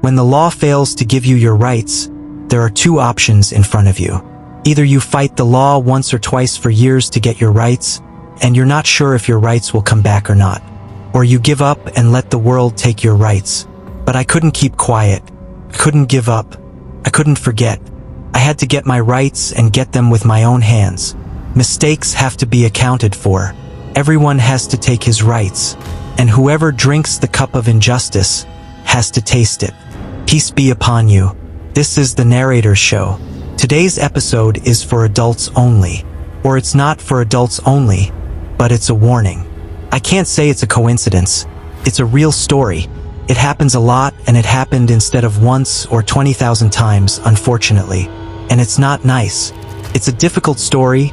When the law fails to give you your rights, there are two options in front of you. Either you fight the law once or twice for years to get your rights, and you're not sure if your rights will come back or not. Or you give up and let the world take your rights. But I couldn't keep quiet. I couldn't give up. I couldn't forget. I had to get my rights and get them with my own hands. Mistakes have to be accounted for. Everyone has to take his rights. And whoever drinks the cup of injustice has to taste it. Peace be upon you. This is the narrator's show. Today's episode is for adults only. Or it's not for adults only, but it's a warning. I can't say it's a coincidence. It's a real story. It happens a lot, and it happened instead of once or 20,000 times, unfortunately. And it's not nice. It's a difficult story,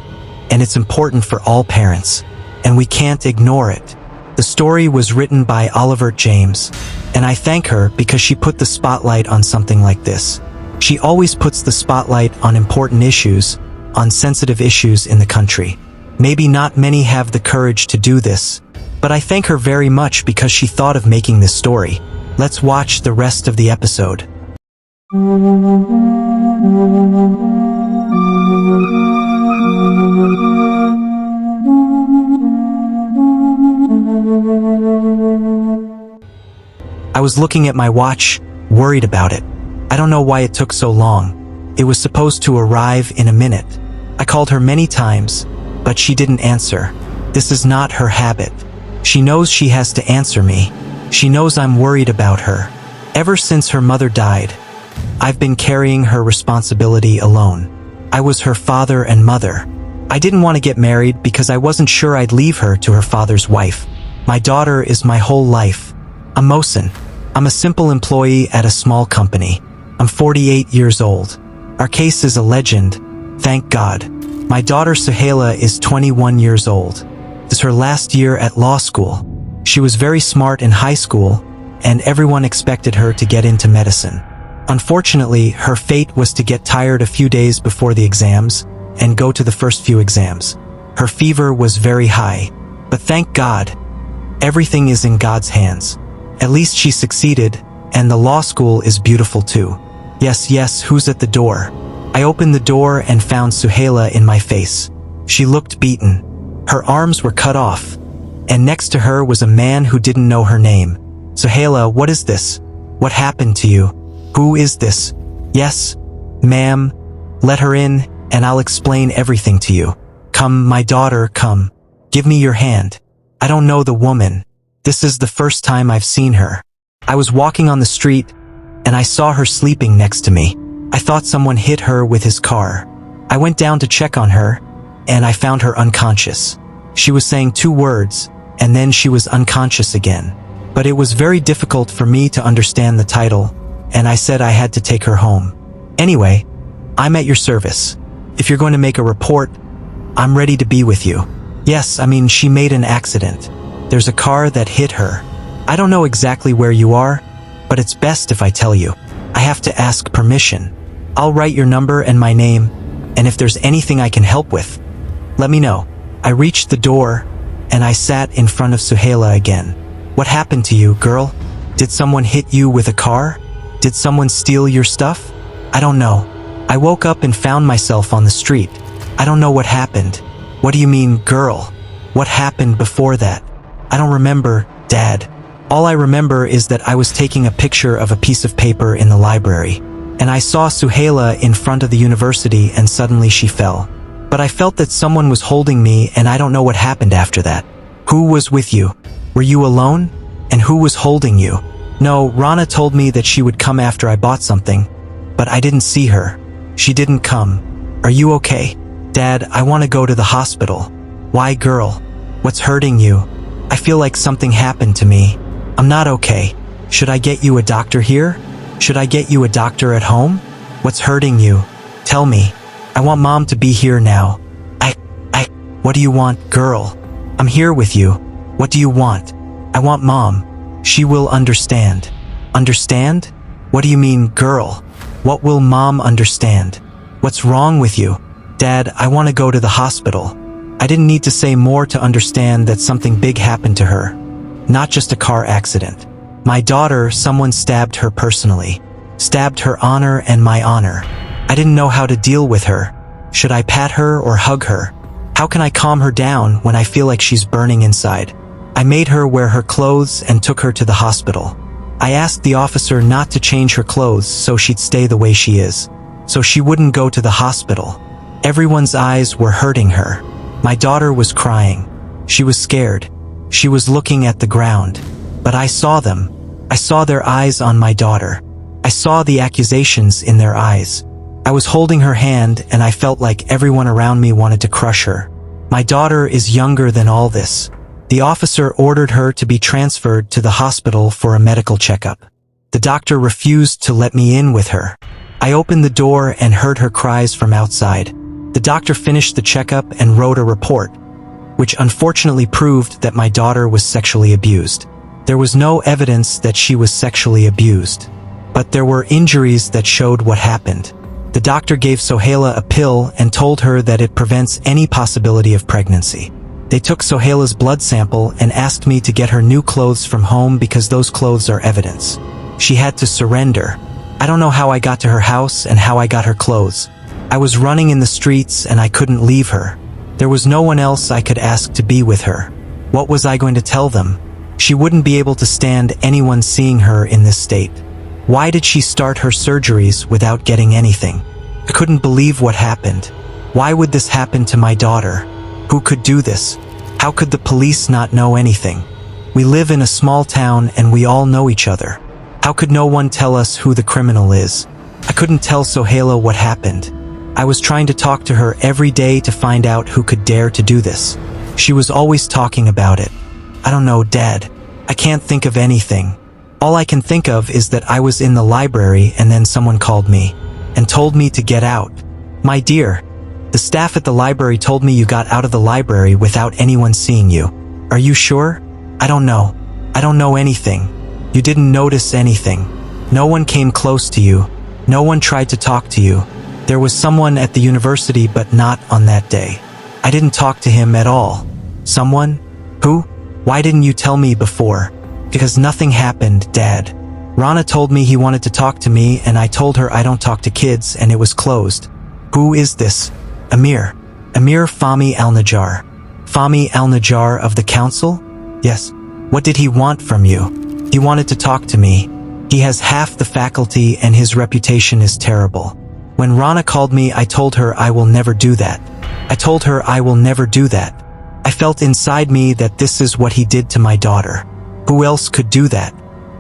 and it's important for all parents. And we can't ignore it. The story was written by Olivert James, and I thank her because she put the spotlight on something like this. She always puts the spotlight on important issues, on sensitive issues in the country. Maybe not many have the courage to do this, but I thank her very much because she thought of making this story. Let's watch the rest of the episode. I was looking at my watch, worried about it. I don't know why it took so long. It was supposed to arrive in a minute. I called her many times, but she didn't answer. This is not her habit. She knows she has to answer me. She knows I'm worried about her. Ever since her mother died, I've been carrying her responsibility alone. I was her father and mother. I didn't want to get married because I wasn't sure I'd leave her to her father's wife. My daughter is my whole life. I'm Mohsen. I'm a simple employee at a small company. I'm 48 years old. Our case is a legend, thank God. My daughter Suhaila is 21 years old. This is her last year at law school. She was very smart in high school, and everyone expected her to get into medicine. Unfortunately, her fate was to get tired a few days before the exams and go to the first few exams. Her fever was very high, but thank God, everything is in God's hands. At least she succeeded, and the law school is beautiful too. Yes, who's at the door? I opened the door and found Suhaila in my face. She looked beaten. Her arms were cut off, and next to her was a man who didn't know her name. Suhaila, what is this? What happened to you? Who is this? Yes, ma'am. Let her in, and I'll explain everything to you. Come, my daughter, come. Give me your hand. I don't know the woman. This is the first time I've seen her. I was walking on the street, and I saw her sleeping next to me. I thought someone hit her with his car. I went down to check on her, and I found her unconscious. She was saying 2 words, and then she was unconscious again. But it was very difficult for me to understand the title, and I said I had to take her home. Anyway, I'm at your service. If you're going to make a report, I'm ready to be with you. Yes, she made an accident. There's a car that hit her. I don't know exactly where you are, but it's best if I tell you. I have to ask permission. I'll write your number and my name, and if there's anything I can help with, let me know. I reached the door, and I sat in front of Suhaila again. What happened to you, girl? Did someone hit you with a car? Did someone steal your stuff? I don't know. I woke up and found myself on the street. I don't know what happened. What do you mean, girl? What happened before that? I don't remember, Dad. All I remember is that I was taking a picture of a piece of paper in the library, and I saw Suhaila in front of the university, and suddenly she fell. But I felt that someone was holding me, and I don't know what happened after that. Who was with you? Were you alone? And who was holding you? No, Rana told me that she would come after I bought something, but I didn't see her. She didn't come. Are you okay? Dad, I want to go to the hospital. Why, girl? What's hurting you? I feel like something happened to me. I'm not okay. Should I get you a doctor here? Should I get you a doctor at home? What's hurting you? Tell me. I want Mom to be here now. What do you want, girl? I'm here with you. What do you want? I want Mom. She will understand. Understand? What do you mean, girl? What will Mom understand? What's wrong with you? Dad, I want to go to the hospital. I didn't need to say more to understand that something big happened to her. Not just a car accident. My daughter, someone stabbed her personally. Stabbed her honor and my honor. I didn't know how to deal with her. Should I pat her or hug her? How can I calm her down when I feel like she's burning inside? I made her wear her clothes and took her to the hospital. I asked the officer not to change her clothes so she'd stay the way she is, so she wouldn't go to the hospital. Everyone's eyes were hurting her. My daughter was crying. She was scared. She was looking at the ground. But I saw them. I saw their eyes on my daughter. I saw the accusations in their eyes. I was holding her hand and I felt like everyone around me wanted to crush her. My daughter is younger than all this. The officer ordered her to be transferred to the hospital for a medical checkup. The doctor refused to let me in with her. I opened the door and heard her cries from outside. The doctor finished the checkup and wrote a report, which unfortunately proved that my daughter was sexually abused. There was no evidence that she was sexually abused, but there were injuries that showed what happened. The doctor gave Sohaila a pill and told her that it prevents any possibility of pregnancy. They took Sohaila's blood sample and asked me to get her new clothes from home because those clothes are evidence. She had to surrender. I don't know how I got to her house and how I got her clothes. I was running in the streets and I couldn't leave her. There was no one else I could ask to be with her. What was I going to tell them? She wouldn't be able to stand anyone seeing her in this state. Why did she start her surgeries without getting anything? I couldn't believe what happened. Why would this happen to my daughter? Who could do this? How could the police not know anything? We live in a small town and we all know each other. How could no one tell us who the criminal is? I couldn't tell Sohaila what happened. I was trying to talk to her every day to find out who could dare to do this. She was always talking about it. I don't know, Dad. I can't think of anything. All I can think of is that I was in the library and then someone called me and told me to get out. My dear, the staff at the library told me you got out of the library without anyone seeing you. Are you sure? I don't know. I don't know anything. You didn't notice anything. No one came close to you. No one tried to talk to you. There was someone at the university, but not on that day. I didn't talk to him at all. Someone? Who? Why didn't you tell me before? Because nothing happened, Dad. Rana told me he wanted to talk to me and I told her I don't talk to kids and it was closed. Who is this? Amir. Amir Fahmy Al-Najjar. Fahmy Al-Najjar of the council? Yes. What did he want from you? He wanted to talk to me. He has half the faculty and his reputation is terrible. When Rana called me, I told her I will never do that. I told her I will never do that. I felt inside me that this is what he did to my daughter. Who else could do that?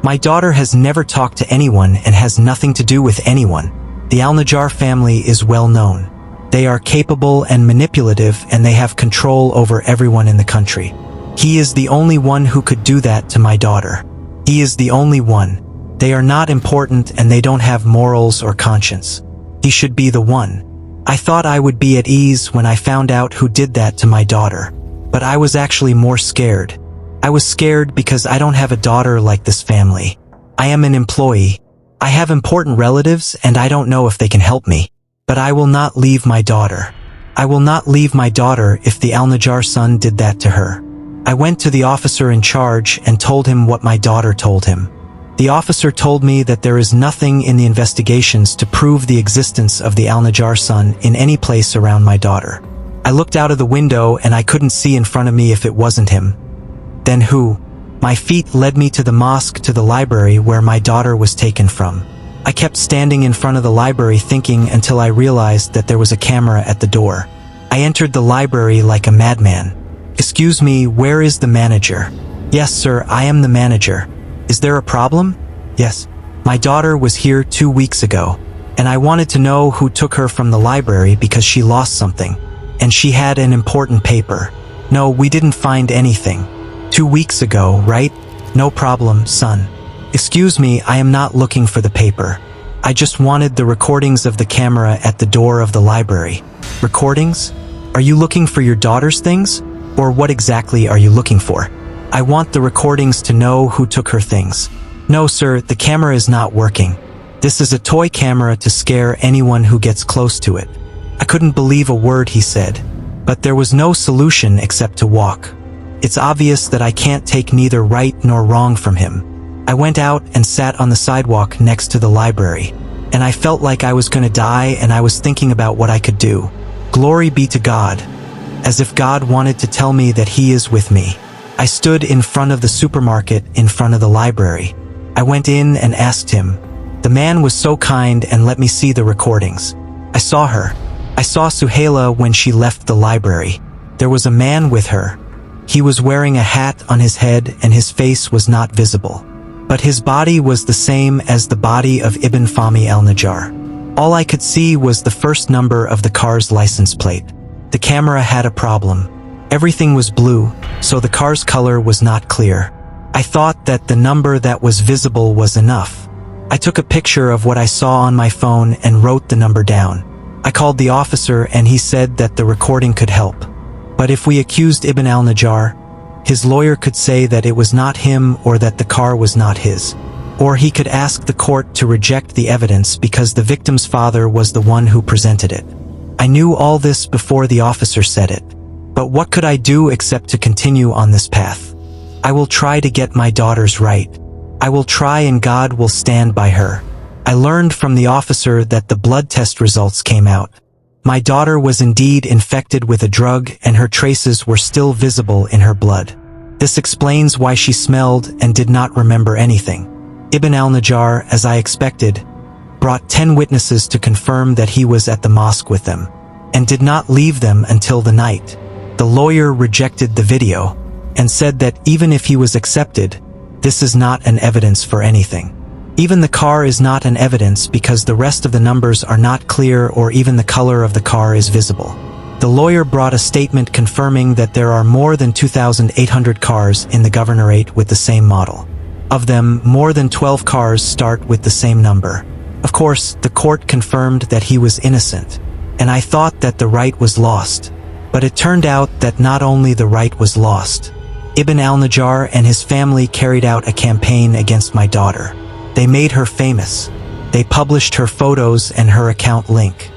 My daughter has never talked to anyone and has nothing to do with anyone. The Al-Najjar family is well known. They are capable and manipulative and they have control over everyone in the country. He is the only one who could do that to my daughter. He is the only one. They are not important and they don't have morals or conscience. He should be the one. I thought I would be at ease when I found out who did that to my daughter. But I was actually more scared. I was scared because I don't have a daughter like this family. I am an employee. I have important relatives and I don't know if they can help me. But I will not leave my daughter. I will not leave my daughter if the Al-Najjar son did that to her. I went to the officer in charge and told him what my daughter told him. The officer told me that there is nothing in the investigations to prove the existence of the Al-Najjar son in any place around my daughter. I looked out of the window and I couldn't see in front of me if it wasn't him. Then who? My feet led me to the mosque, to the library where my daughter was taken from. I kept standing in front of the library thinking until I realized that there was a camera at the door. I entered the library like a madman. Excuse me, where is the manager? Yes, sir, I am the manager. Is there a problem? Yes. My daughter was here 2 weeks ago, and I wanted to know who took her from the library because she lost something, and she had an important paper. No, we didn't find anything. 2 weeks ago, right? No problem, son. Excuse me, I am not looking for the paper. I just wanted the recordings of the camera at the door of the library. Recordings? Are you looking for your daughter's things? Or what exactly are you looking for? I want the recordings to know who took her things. No, sir, the camera is not working. This is a toy camera to scare anyone who gets close to it. I couldn't believe a word he said, but there was no solution except to walk. It's obvious that I can't take neither right nor wrong from him. I went out and sat on the sidewalk next to the library, and I felt like I was going to die, and I was thinking about what I could do. Glory be to God. As if God wanted to tell me that He is with me. I stood in front of the supermarket in front of the library. I went in and asked him. The man was so kind and let me see the recordings. I saw her. I saw Suhaila when she left the library. There was a man with her. He was wearing a hat on his head and his face was not visible. But his body was the same as the body of Ibn Fahmi al-Najjar. All I could see was the first number of the car's license plate. The camera had a problem. Everything was blue, so the car's color was not clear. I thought that the number that was visible was enough. I took a picture of what I saw on my phone and wrote the number down. I called the officer and he said that the recording could help. But if we accused Ibn al-Najjar, his lawyer could say that it was not him or that the car was not his. Or he could ask the court to reject the evidence because the victim's father was the one who presented it. I knew all this before the officer said it. But what could I do except to continue on this path? I will try to get my daughters right. I will try and God will stand by her. I learned from the officer that the blood test results came out. My daughter was indeed infected with a drug and her traces were still visible in her blood. This explains why she smelled and did not remember anything. Ibn al-Najjar, as I expected, brought 10 witnesses to confirm that he was at the mosque with them, and did not leave them until the night. The lawyer rejected the video, and said that even if he was accepted, this is not an evidence for anything. Even the car is not an evidence because the rest of the numbers are not clear or even the color of the car is visible. The lawyer brought a statement confirming that there are more than 2,800 cars in the governorate with the same model. Of them, more than 12 cars start with the same number. Of course, the court confirmed that he was innocent, and I thought that the right was lost. But it turned out that not only the right was lost. Ibn al-Najjar and his family carried out a campaign against my daughter. They made her famous. They published her photos and her account link,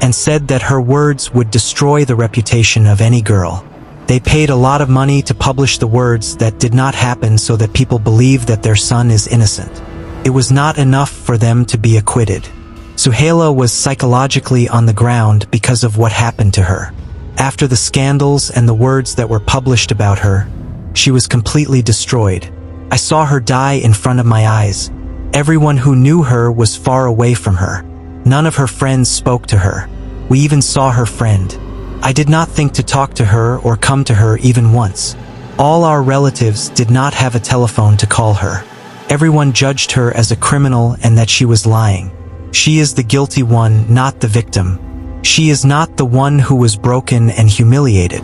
and said that her words would destroy the reputation of any girl. They paid a lot of money to publish the words that did not happen so that people believe that their son is innocent. It was not enough for them to be acquitted. Suhaila was psychologically on the ground because of what happened to her. After the scandals and the words that were published about her, she was completely destroyed. I saw her die in front of my eyes. Everyone who knew her was far away from her. None of her friends spoke to her. We even saw her friend. I did not think to talk to her or come to her even once. All our relatives did not have a telephone to call her. Everyone judged her as a criminal and that she was lying. She is the guilty one, not the victim. She is not the one who was broken and humiliated.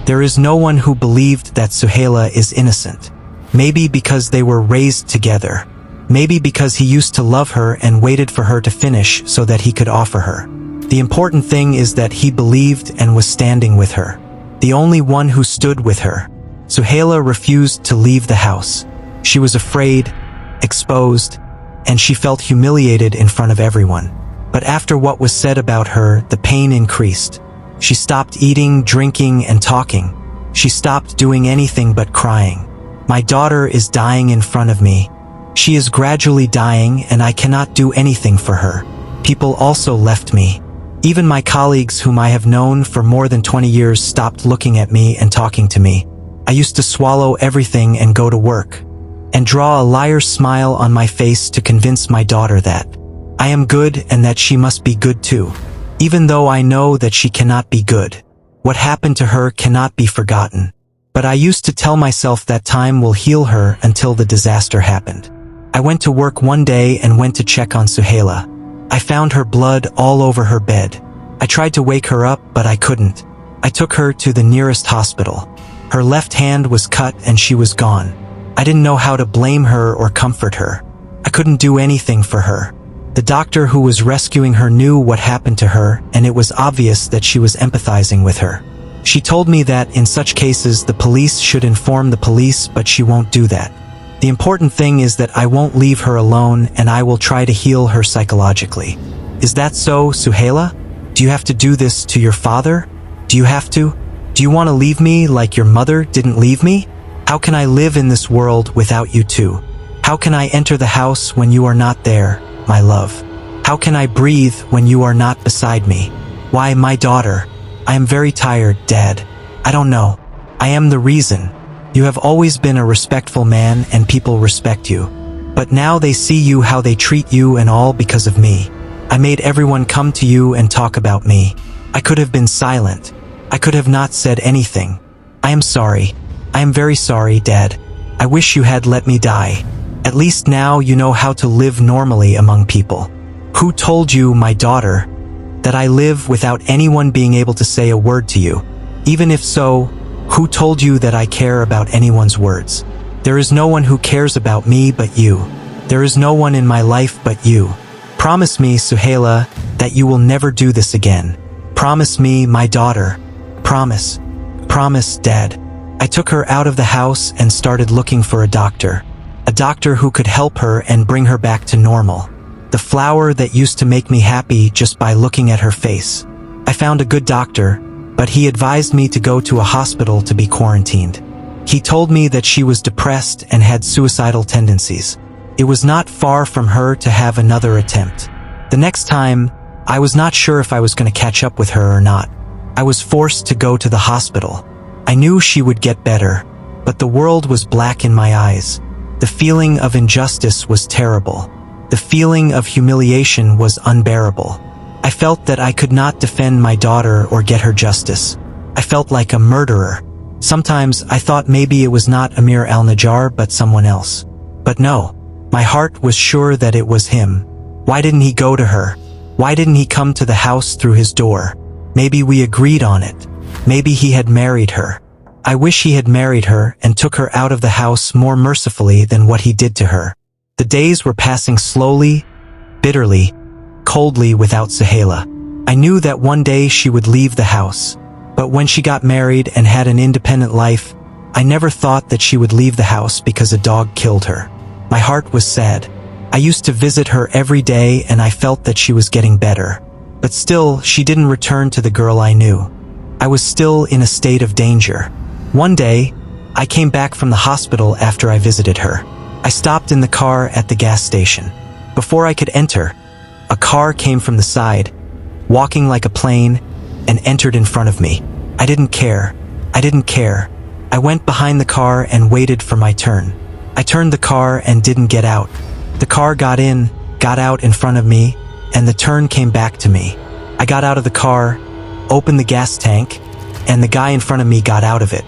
There is no one who believed that Suhaila is innocent. Maybe because they were raised together. Maybe because he used to love her and waited for her to finish so that he could offer her. The important thing is that he believed and was standing with her. The only one who stood with her. Suhaila refused to leave the house. She was afraid, exposed, and she felt humiliated in front of everyone. But after what was said about her, the pain increased. She stopped eating, drinking, and talking. She stopped doing anything but crying. My daughter is dying in front of me. She is gradually dying and I cannot do anything for her. People also left me. Even my colleagues whom I have known for more than 20 years stopped looking at me and talking to me. I used to swallow everything and go to work, and draw a liar's smile on my face to convince my daughter that I am good and that she must be good too. Even though I know that she cannot be good. What happened to her cannot be forgotten. But I used to tell myself that time will heal her until the disaster happened. I went to work one day and went to check on Suhaila. I found her blood all over her bed. I tried to wake her up, but I couldn't. I took her to the nearest hospital. Her left hand was cut and she was gone. I didn't know how to blame her or comfort her. I couldn't do anything for her. The doctor who was rescuing her knew what happened to her, and it was obvious that she was empathizing with her. She told me that in such cases the police should inform the police, but she won't do that. The important thing is that I won't leave her alone and I will try to heal her psychologically. Is that so, Suhaila? Do you have to do this to your father? Do you have to? Do you want to leave me like your mother didn't leave me? How can I live in this world without you two? How can I enter the house when you are not there, my love? How can I breathe when you are not beside me? Why, my daughter, I am very tired, Dad. I don't know. I am the reason. You have always been a respectful man and people respect you. But now they see you how they treat you and all because of me. I made everyone come to you and talk about me. I could have been silent. I could have not said anything. I am sorry. I am very sorry, Dad. I wish you had let me die. At least now you know how to live normally among people. Who told you, my daughter, that I live without anyone being able to say a word to you? Even if so, who told you that I care about anyone's words? There is no one who cares about me but you. There is no one in my life but you. Promise me, Suhaila, that you will never do this again. Promise me, my daughter. Promise. Promise, Dad. I took her out of the house and started looking for a doctor. A doctor who could help her and bring her back to normal. The flower that used to make me happy just by looking at her face. I found a good doctor, but he advised me to go to a hospital to be quarantined. He told me that she was depressed and had suicidal tendencies. It was not far from her to have another attempt. The next time, I was not sure if I was going to catch up with her or not. I was forced to go to the hospital. I knew she would get better, but the world was black in my eyes. The feeling of injustice was terrible. The feeling of humiliation was unbearable. I felt that I could not defend my daughter or get her justice. I felt like a murderer. Sometimes I thought maybe it was not Amir al-Najjar but someone else. But no, my heart was sure that it was him. Why didn't he go to her? Why didn't he come to the house through his door? Maybe we agreed on it. Maybe he had married her. I wish he had married her and took her out of the house more mercifully than what he did to her. The days were passing slowly, bitterly, coldly without Suhaila. I knew that one day she would leave the house. But when she got married and had an independent life, I never thought that she would leave the house because a dog killed her. My heart was sad. I used to visit her every day and I felt that she was getting better. But still, she didn't return to the girl I knew. I was still in a state of danger. One day, I came back from the hospital after I visited her. I stopped in the car at the gas station. Before I could enter, a car came from the side, walking like a plane, and entered in front of me. I didn't care. I didn't care. I went behind the car and waited for my turn. I turned the car and didn't get out. The car got out in front of me, and the turn came back to me. I got out of the car, opened the gas tank, and the guy in front of me got out of it.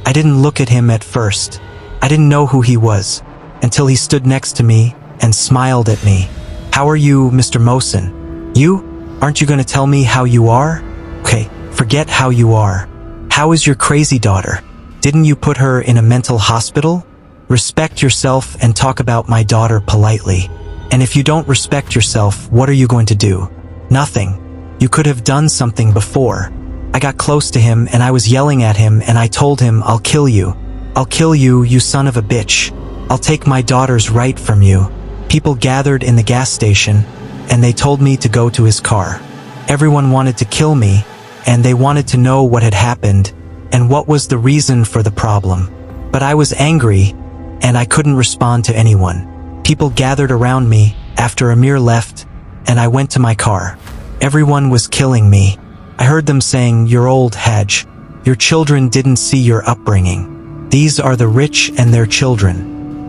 I didn't look at him at first. I didn't know who he was, until he stood next to me and smiled at me. "How are you, Mr. Mohsen? You? Aren't you going to tell me how you are? Okay, forget how you are. How is your crazy daughter? Didn't you put her in a mental hospital? Respect yourself and talk about my daughter politely. And if you don't respect yourself, what are you going to do? Nothing. You could have done something before." I got close to him and I was yelling at him and I told him, "I'll kill you. I'll kill you, you son of a bitch. I'll take my daughter's right from you." People gathered in the gas station and they told me to go to his car. Everyone wanted to kill me and they wanted to know what had happened and what was the reason for the problem. But I was angry and I couldn't respond to anyone. People gathered around me after Amir left and I went to my car. Everyone was killing me. I heard them saying, "You're old, Hajj. Your children didn't see your upbringing. These are the rich and their children."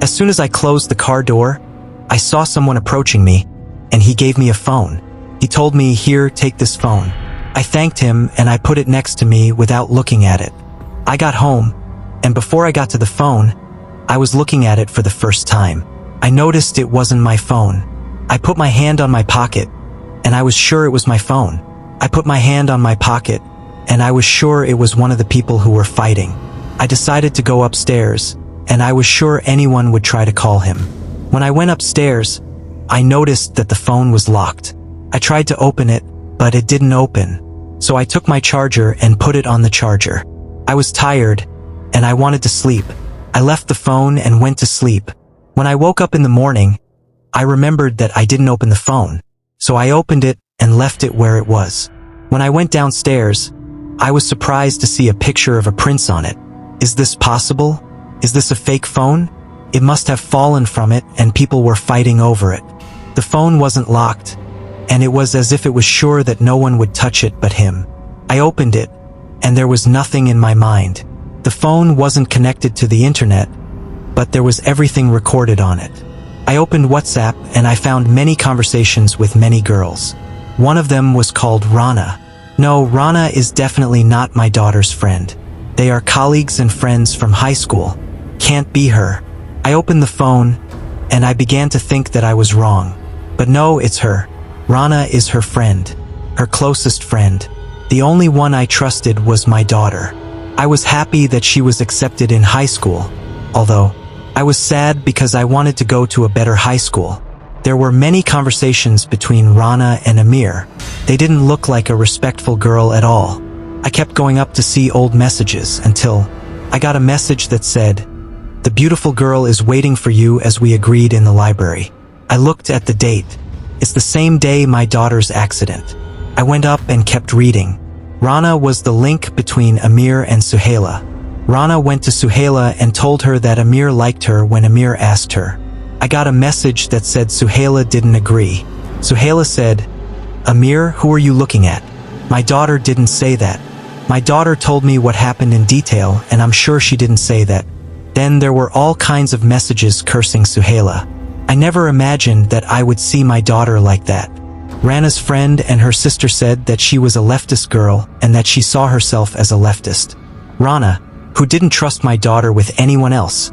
As soon as I closed the car door, I saw someone approaching me and he gave me a phone. He told me, "Here, take this phone." I thanked him and I put it next to me without looking at it. I got home and before I got to the phone, I was looking at it for the first time. I noticed it wasn't my phone. I put my hand on my pocket and I was sure it was my phone. I put my hand on my pocket and I was sure it was one of the people who were fighting. I decided to go upstairs and I was sure anyone would try to call him. When I went upstairs, I noticed that the phone was locked. I tried to open it, but it didn't open. So I took my charger and put it on the charger. I was tired and I wanted to sleep. I left the phone and went to sleep. When I woke up in the morning, I remembered that I didn't open the phone. So I opened it and left it where it was. When I went downstairs, I was surprised to see a picture of a prince on it. Is this possible? Is this a fake phone? It must have fallen from it and people were fighting over it. The phone wasn't locked, and it was as if it was sure that no one would touch it but him. I opened it, and there was nothing in my mind. The phone wasn't connected to the internet, but there was everything recorded on it. I opened WhatsApp and I found many conversations with many girls. One of them was called Rana. No, Rana is definitely not my daughter's friend. They are colleagues and friends from high school. Can't be her. I opened the phone, and I began to think that I was wrong. But no, it's her. Rana is her friend. Her closest friend. The only one I trusted was my daughter. I was happy that she was accepted in high school, although I was sad because I wanted to go to a better high school. There were many conversations between Rana and Amir. They didn't look like a respectful girl at all. I kept going up to see old messages until I got a message that said, "The beautiful girl is waiting for you as we agreed in the library." I looked at the date. It's the same day my daughter's accident. I went up and kept reading. Rana was the link between Amir and Suhaila. Rana went to Suhaila and told her that Amir liked her when Amir asked her. I got a message that said Suhaila didn't agree. Suhaila said, "Amir, who are you looking at?" My daughter didn't say that. My daughter told me what happened in detail, and I'm sure she didn't say that. Then there were all kinds of messages cursing Suhaila. I never imagined that I would see my daughter like that. Rana's friend and her sister said that she was a leftist girl and that she saw herself as a leftist. Rana, who didn't trust my daughter with anyone else,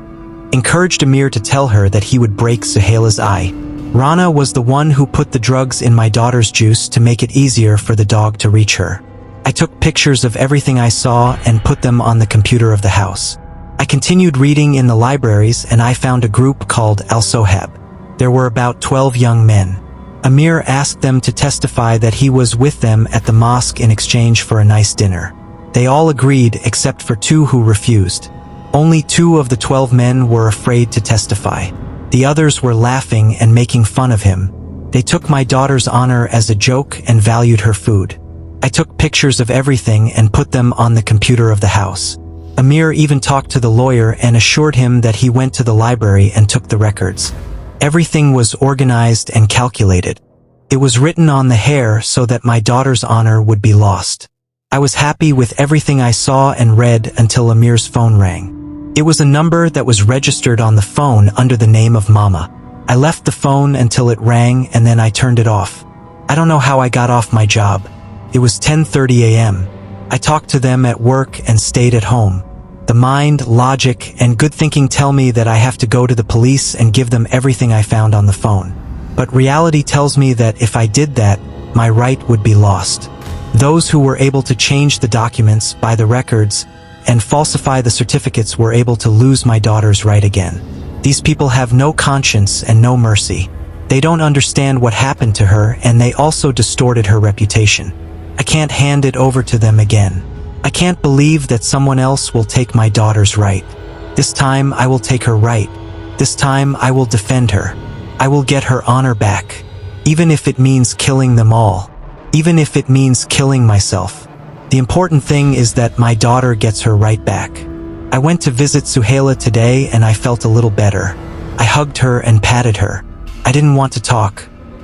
encouraged Amir to tell her that he would break Suhaila's eye. Rana was the one who put the drugs in my daughter's juice to make it easier for the dog to reach her. I took pictures of everything I saw and put them on the computer of the house. I continued reading in the libraries and I found a group called Al-Sohab. There were about 12 young men. Amir asked them to testify that he was with them at the mosque in exchange for a nice dinner. They all agreed except for 2 who refused. Only 2 of the 12 men were afraid to testify. The others were laughing and making fun of him. They took my daughter's honor as a joke and valued her food. I took pictures of everything and put them on the computer of the house. Amir even talked to the lawyer and assured him that he went to the library and took the records. Everything was organized and calculated. It was written on the hair so that my daughter's honor would be lost. I was happy with everything I saw and read until Amir's phone rang. It was a number that was registered on the phone under the name of Mama. I left the phone until it rang and then I turned it off. I don't know how I got off my job. It was 10:30 a.m. I talked to them at work and stayed at home. The mind, logic, and good thinking tell me that I have to go to the police and give them everything I found on the phone. But reality tells me that if I did that, my right would be lost. Those who were able to change the documents, buy the records, and falsify the certificates were able to lose my daughter's right again. These people have no conscience and no mercy. They don't understand what happened to her, and they also distorted her reputation. I can't hand it over to them again. I can't believe that someone else will take my daughter's right. This time I will take her right. This time I will defend her. I will get her honor back. Even if it means killing them all. Even if it means killing myself. The important thing is that my daughter gets her right back. I went to visit Suhaila today and I felt a little better. I hugged her and patted her. I didn't want to talk.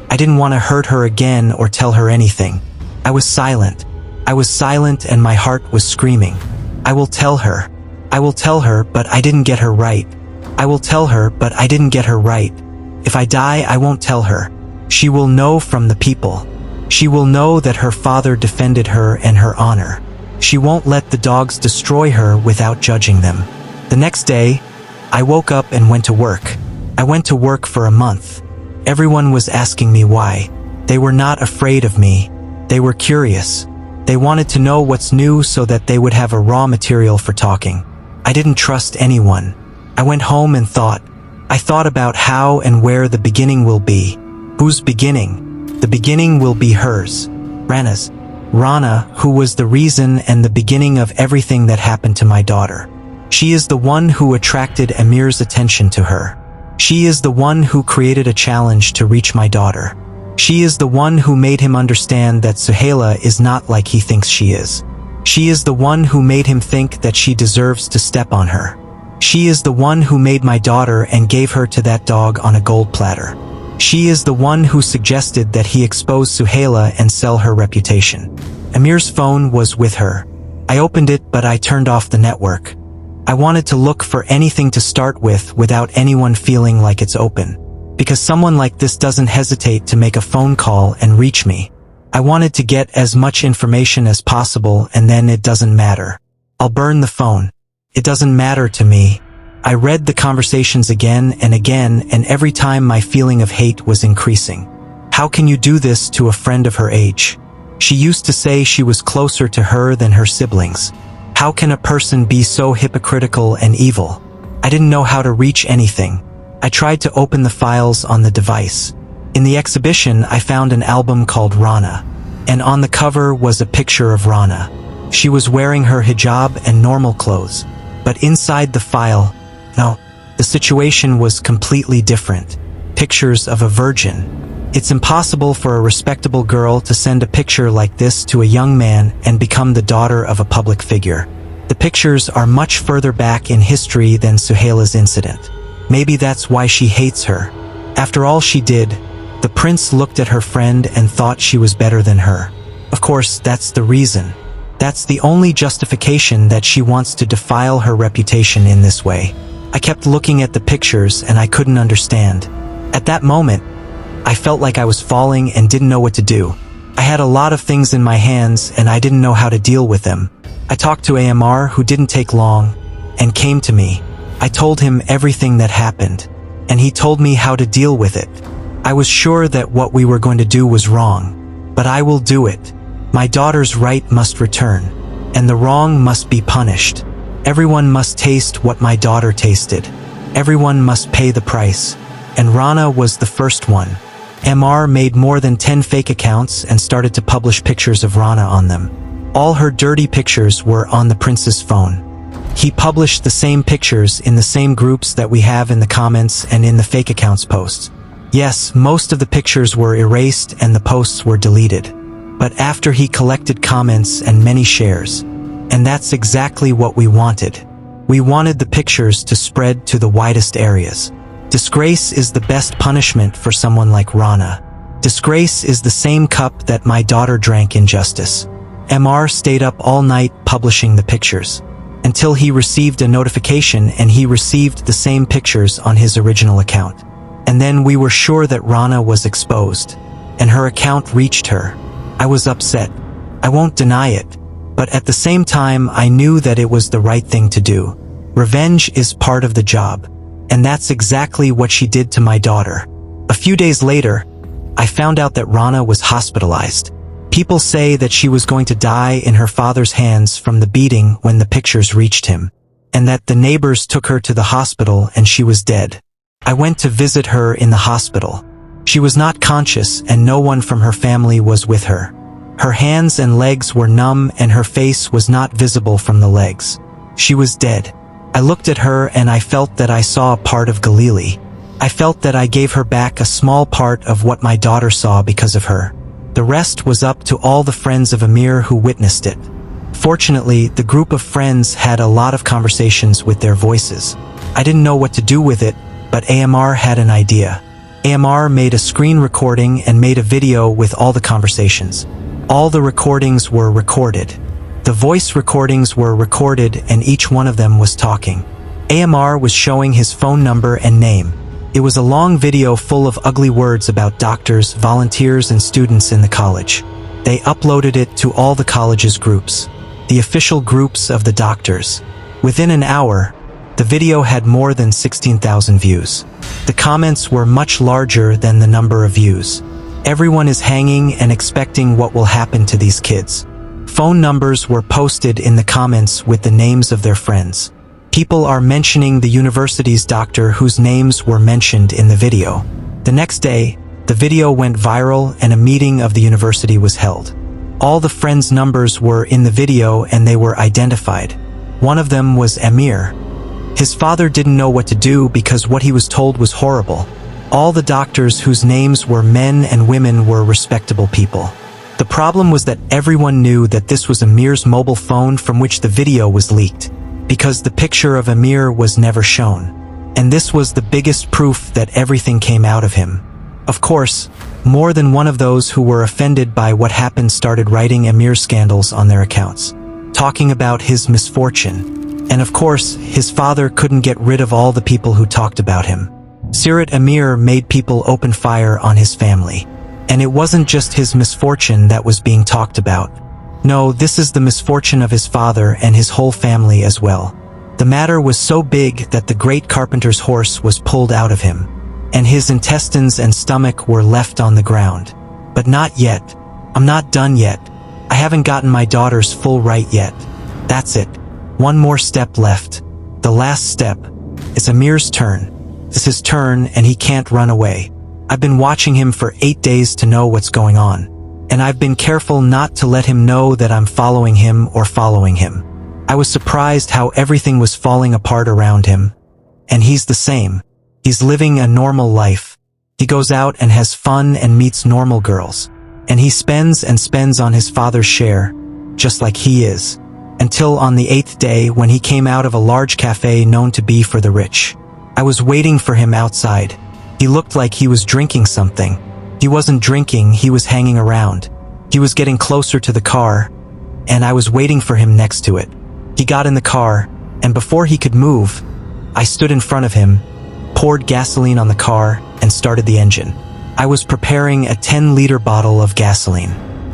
I didn't want to hurt her again or tell her anything. I was silent. I was silent and my heart was screaming. I will tell her. I will tell her, but I didn't get her right. I will tell her, but I didn't get her right. If I die, I won't tell her. She will know from the people. She will know that her father defended her and her honor. She won't let the dogs destroy her without judging them. The next day, I woke up and went to work. I went to work for a month. Everyone was asking me why. They were not afraid of me. They were curious. They wanted to know what's new so that they would have a raw material for talking. I didn't trust anyone. I went home and thought. I thought about how and where the beginning will be. Whose beginning? The beginning will be hers. Rana's. Rana, who was the reason and the beginning of everything that happened to my daughter. She is the one who attracted Amir's attention to her. She is the one who created a challenge to reach my daughter. She is the one who made him understand that Suhaila is not like he thinks she is. She is the one who made him think that she deserves to step on her. She is the one who made my daughter and gave her to that dog on a gold platter. She is the one who suggested that he expose Suhaila and sell her reputation. Amir's phone was with her. I opened it, but I turned off the network. I wanted to look for anything to start with without anyone feeling like it's open. Because someone like this doesn't hesitate to make a phone call and reach me. I wanted to get as much information as possible, and then it doesn't matter. I'll burn the phone. It doesn't matter to me. I read the conversations again, and every time my feeling of hate was increasing. How can you do this to a friend of her age? She used to say she was closer to her than her siblings. How can a person be so hypocritical and evil? I didn't know how to reach anything. I tried to open the files on the device. In the exhibition, I found an album called Rana, and on the cover was a picture of Rana. She was wearing her hijab and normal clothes, but inside the file, no, the situation was completely different. Pictures of a virgin. It's impossible for a respectable girl to send a picture like this to a young man and become the daughter of a public figure. The pictures are much further back in history than Suhaila's incident. Maybe that's why she hates her. After all she did, the prince looked at her friend and thought she was better than her. Of course, that's the reason. That's the only justification that she wants to defile her reputation in this way. I kept looking at the pictures and I couldn't understand. At that moment, I felt like I was falling and didn't know what to do. I had a lot of things in my hands and I didn't know how to deal with them. I talked to Amar, who didn't take long, and came to me. I told him everything that happened, and he told me how to deal with it. I was sure that what we were going to do was wrong, but I will do it. My daughter's right must return, and the wrong must be punished. Everyone must taste what my daughter tasted. Everyone must pay the price. And Rana was the first one. Amar made more than 10 fake accounts and started to publish pictures of Rana on them. All her dirty pictures were on the prince's phone. He published the same pictures in the same groups that we have in the comments and in the fake accounts posts. Yes, most of the pictures were erased and the posts were deleted. But after he collected comments and many shares. And that's exactly what we wanted. We wanted the pictures to spread to the widest areas. Disgrace is the best punishment for someone like Rana. Disgrace is the same cup that my daughter drank in justice. Amar stayed up all night publishing the pictures, until he received a notification and he received the same pictures on his original account. And then we were sure that Rana was exposed, and her account reached her. I was upset. I won't deny it. But at the same time, I knew that it was the right thing to do. Revenge is part of the job. And that's exactly what she did to my daughter. A few days later, I found out that Rana was hospitalized. People say that she was going to die in her father's hands from the beating when the pictures reached him, and that the neighbors took her to the hospital and she was dead. I went to visit her in the hospital. She was not conscious and no one from her family was with her. Her hands and legs were numb and her face was not visible from the legs. She was dead. I looked at her and I felt that I saw a part of Galili. I felt that I gave her back a small part of what my daughter saw because of her. The rest was up to all the friends of Amir who witnessed it. Fortunately, the group of friends had a lot of conversations with their voices. I didn't know what to do with it, but Amar had an idea. Amar made a screen recording and made a video with all the conversations. All the recordings were recorded. The voice recordings were recorded and each one of them was talking. Amar was showing his phone number and name. It was a long video full of ugly words about doctors, volunteers, and students in the college. They uploaded it to all the college's groups, the official groups of the doctors. Within an hour, the video had more than 16,000 views. The comments were much larger than the number of views. Everyone is hanging and expecting what will happen to these kids. Phone numbers were posted in the comments with the names of their friends. People are mentioning the university's doctor whose names were mentioned in the video. The next day, the video went viral and a meeting of the university was held. All the friends' numbers were in the video and they were identified. One of them was Amir. His father didn't know what to do because what he was told was horrible. All the doctors whose names were men and women were respectable people. The problem was that everyone knew that this was Amir's mobile phone from which the video was leaked. because the picture of Amir was never shown. And this was the biggest proof that everything came out of him. Of course, more than one of those who were offended by what happened started writing Amir scandals on their accounts, talking about his misfortune. And of course, his father couldn't get rid of all the people who talked about him. Sirat Amir made people open fire on his family. And it wasn't just his misfortune that was being talked about. No, this is the misfortune of his father and his whole family as well. The matter was so big that the great carpenter's horse was pulled out of him, and his intestines and stomach were left on the ground. But not yet. I'm not done yet. I haven't gotten my daughter's full right yet. That's it. One more step left. The last step. It's Amir's turn. It's his turn and he can't run away. I've been watching him for 8 days to know what's going on. And I've been careful not to let him know that I'm following him or following him. I was surprised how everything was falling apart around him. And he's the same. He's living a normal life. He goes out and has fun and meets normal girls. And he spends and spends on his father's share, just like he is. Until on the 8th day when he came out of a large cafe known to be for the rich. I was waiting for him outside. He looked like he was drinking something. He wasn't drinking, he was hanging around. He was getting closer to the car, and I was waiting for him next to it. He got in the car, and before he could move, I stood in front of him, poured gasoline on the car, and started the engine. I was preparing a 10-liter bottle of gasoline.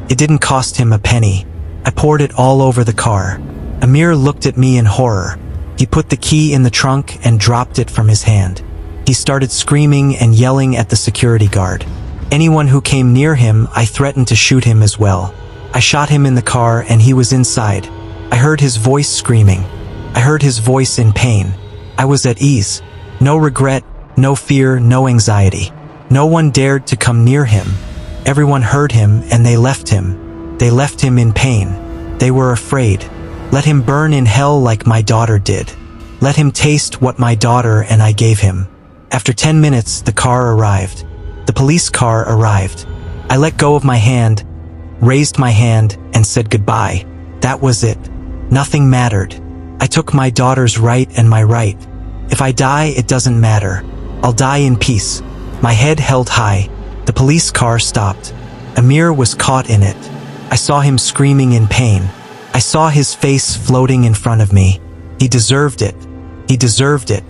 It didn't cost him a penny. I poured it all over the car. Amir looked at me in horror. He put the key in the trunk and dropped it from his hand. He started screaming and yelling at the security guard. Anyone who came near him, I threatened to shoot him as well. I shot him in the car and he was inside. I heard his voice screaming. I heard his voice in pain. I was at ease. No regret, no fear, no anxiety. No one dared to come near him. Everyone heard him and they left him. They left him in pain. They were afraid. Let him burn in hell like my daughter did. Let him taste what my daughter and I gave him. After 10 minutes, the car arrived. The police car arrived. I let go of my hand, raised my hand, and said goodbye. That was it. Nothing mattered. I took my daughter's right and my right. If I die, it doesn't matter. I'll die in peace. My head held high. The police car stopped. Amir was caught in it. I saw him screaming in pain. I saw his face floating in front of me. He deserved it. He deserved it.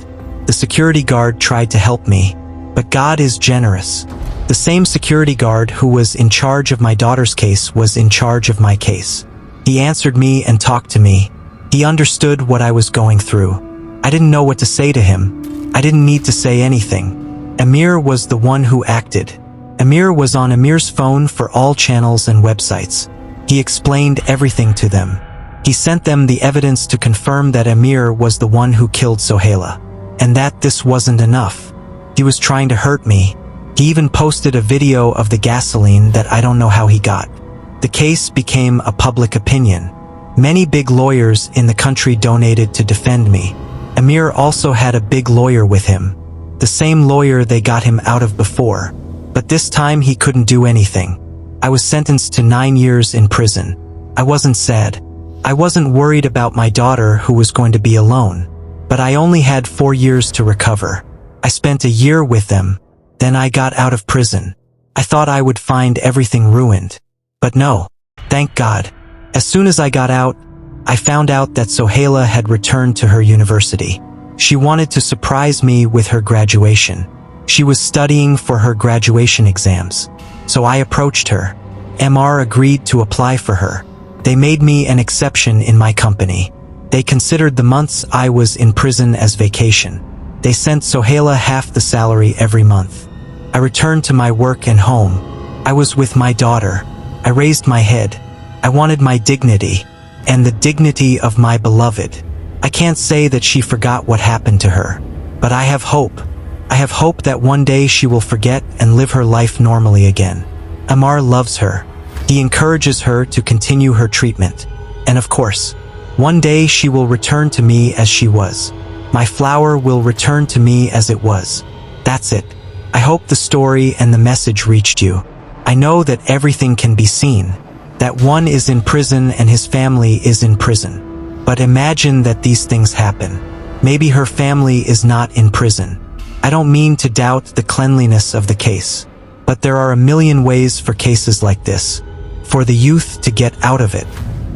The security guard tried to help me. But God is generous. The same security guard who was in charge of my daughter's case was in charge of my case. He answered me and talked to me. He understood what I was going through. I didn't know what to say to him. I didn't need to say anything. Amir was the one who acted. Amir was on Amir's phone for all channels and websites. He explained everything to them. He sent them the evidence to confirm that Amir was the one who killed Sohaila. And that this wasn't enough. He was trying to hurt me. He even posted a video of the gasoline that I don't know how he got. The case became a public opinion. Many big lawyers in the country donated to defend me. Amir also had a big lawyer with him. The same lawyer they got him out of before. But this time he couldn't do anything. I was sentenced to 9 years in prison. I wasn't sad. I wasn't worried about my daughter who was going to be alone. But I only had 4 years to recover. I spent a year with them. Then I got out of prison. I thought I would find everything ruined. But no. Thank God. As soon as I got out, I found out that Sohaila had returned to her university. She wanted to surprise me with her graduation. She was studying for her graduation exams. So I approached her. Amar agreed to apply for her. They made me an exception in my company. They considered the months I was in prison as vacation. They sent Sohaila half the salary every month. I returned to my work and home. I was with my daughter. I raised my head. I wanted my dignity, and the dignity of my beloved. I can't say that she forgot what happened to her, but I have hope. I have hope that one day she will forget and live her life normally again. Amar loves her. He encourages her to continue her treatment. And of course, one day she will return to me as she was. My flower will return to me as it was. That's it. I hope the story and the message reached you. I know that everything can be seen. That one is in prison and his family is in prison. But imagine that these things happen. Maybe her family is not in prison. I don't mean to doubt the cleanliness of the case, but there are a million ways for cases like this. For the youth to get out of it,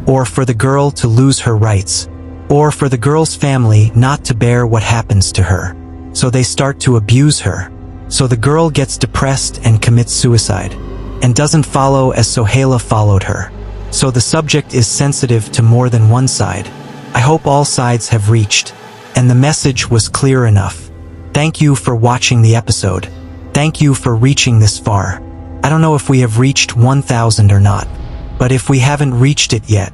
or for the girl to lose her rights, or for the girl's family not to bear what happens to her. So they start to abuse her. So the girl gets depressed and commits suicide, and doesn't follow as Sohaila followed her. So the subject is sensitive to more than one side. I hope all sides have reached, and the message was clear enough. Thank you for watching the episode. Thank you for reaching this far. I don't know if we have reached 1,000 or not, but if we haven't reached it yet,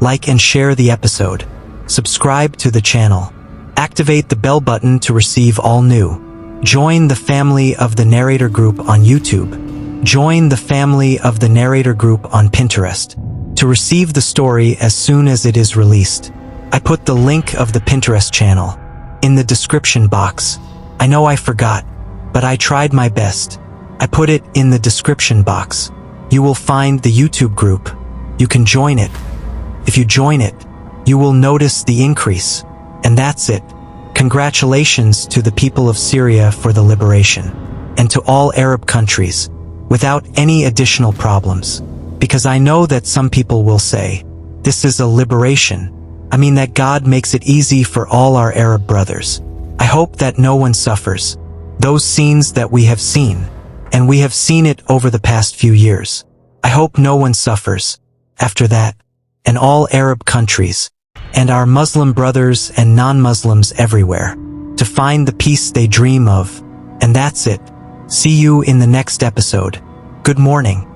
like and share the episode. Subscribe to the channel. Activate the bell button to receive all new. Join the family of the Narrator Group on YouTube. Join the family of the Narrator Group on Pinterest to receive the story as soon as it is released. I put the link of the Pinterest channel in the description box. I know I forgot, but I tried my best. I put it in the description box. You will find the YouTube group. You can join it. If you join it, you will notice the increase. And that's it. Congratulations to the people of Syria for the liberation, and to all Arab countries, without any additional problems. Because I know that some people will say, this is a liberation. I mean that God makes it easy for all our Arab brothers. I hope that no one suffers. Those scenes that we have seen, and we have seen it over the past few years. I hope no one suffers after that, and all Arab countries, and our Muslim brothers and non-Muslims everywhere, to find the peace they dream of. And that's it. See you in the next episode. Good morning.